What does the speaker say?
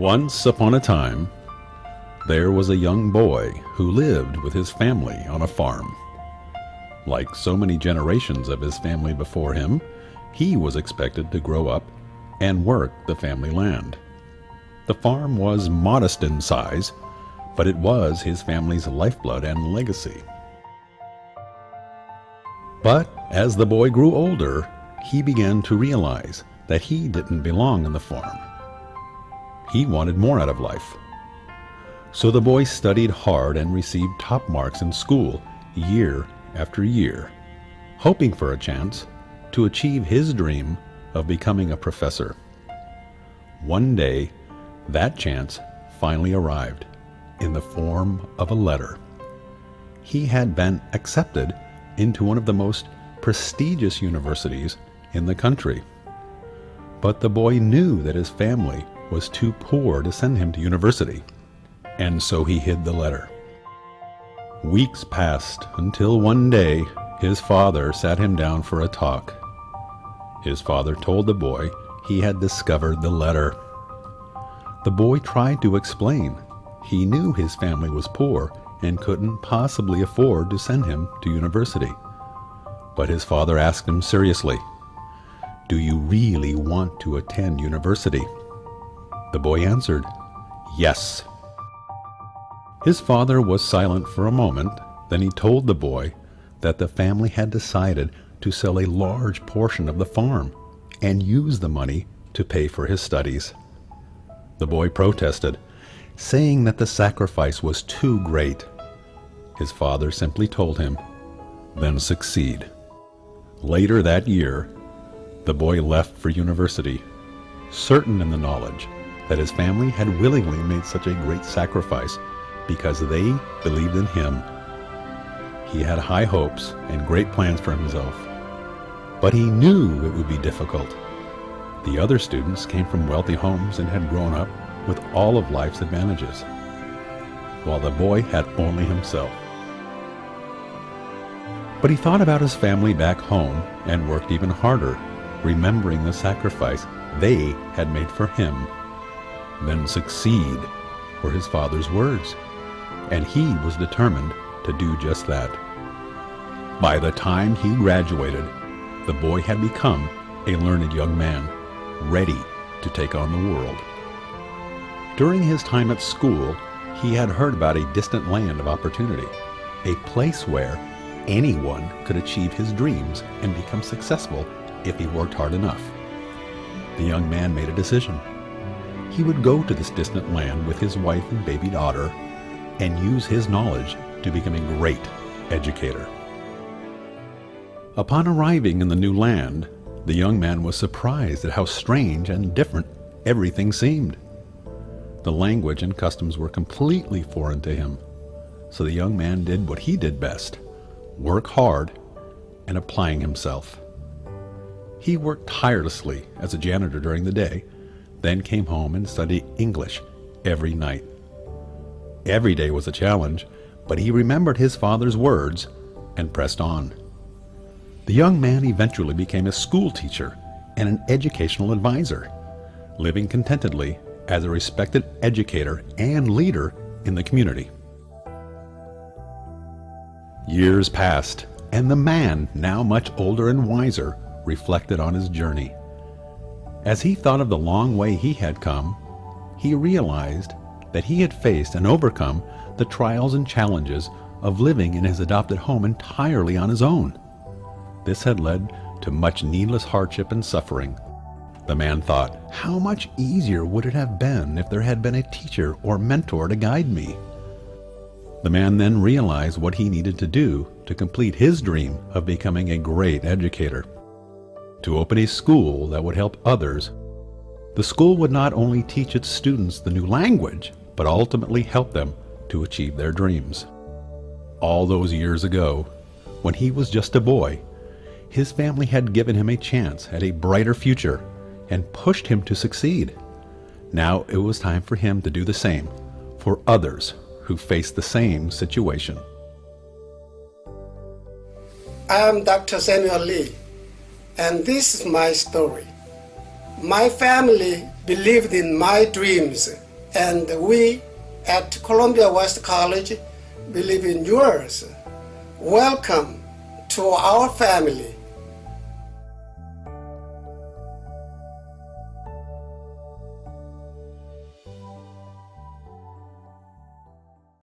Once upon a time, there was a young boy who lived with his family on a farm. Like so many generations of his family before him, he was expected to grow up and work the family land. The farm was modest in size, but it was his family's lifeblood and legacy. But as the boy grew older, he began to realize that he didn't belong in the farm. He wanted more out of life. So the boy studied hard and received top marks in school year after year, hoping for a chance to achieve his dream of becoming a professor. One day, that chance finally arrived in the form of a letter. He had been accepted into one of the most prestigious universities in the country. But the boy knew that his family was too poor to send him to university, and so he hid the letter. Weeks passed until one day his father sat him down for a talk. His father told the boy he had discovered the letter. The boy tried to explain. He knew his family was poor and couldn't possibly afford to send him to university. But his father asked him seriously, "Do you really want to attend university?" The boy answered, "Yes." His father was silent for a moment. Then he told the boy that the family had decided to sell a large portion of the farm and use the money to pay for his studies. The boy protested, saying that the sacrifice was too great. His father simply told him, "Then succeed." Later that year, the boy left for university, certain in the knowledge that his family had willingly made such a great sacrifice because they believed in him. He had high hopes and great plans for himself, but he knew it would be difficult. The other students came from wealthy homes and had grown up with all of life's advantages, while the boy had only himself. But he thought about his family back home and worked even harder, remembering the sacrifice they had made for him. "Then succeed," were his father's words, and he was determined to do just that. By the time he graduated, the boy had become a learned young man, ready to take on the world. During his time at school, he had heard about a distant land of opportunity, a place where anyone could achieve his dreams and become successful if he worked hard enough. The young man made a decision. He would go to this distant land with his wife and baby daughter and use his knowledge to become a great educator. Upon arriving in the new land, the young man was surprised at how strange and different everything seemed. The language and customs were completely foreign to him, so the young man did what he did best: work hard and applying himself. He worked tirelessly as a janitor during the day, then came home and studied English every night. Every day was a challenge, but he remembered his father's words and pressed on. The young man eventually became a school teacher and an educational advisor, living contentedly as a respected educator and leader in the community. Years passed, and the man, now much older and wiser, reflected on his journey. As he thought of the long way he had come, he realized that he had faced and overcome the trials and challenges of living in his adopted home entirely on his own. This had led to much needless hardship and suffering. The man thought, how much easier would it have been if there had been a teacher or mentor to guide me? The man then realized what he needed to do to complete his dream of becoming a great educator. To open a school that would help others. The school would not only teach its students the new language, but ultimately help them to achieve their dreams. All those years ago, when he was just a boy, his family had given him a chance at a brighter future and pushed him to succeed. Now it was time for him to do the same for others who faced the same situation. I am Dr. Samuel Lee, and this is my story. My family believed in my dreams and we at Columbia West College believe in yours. Welcome to our family.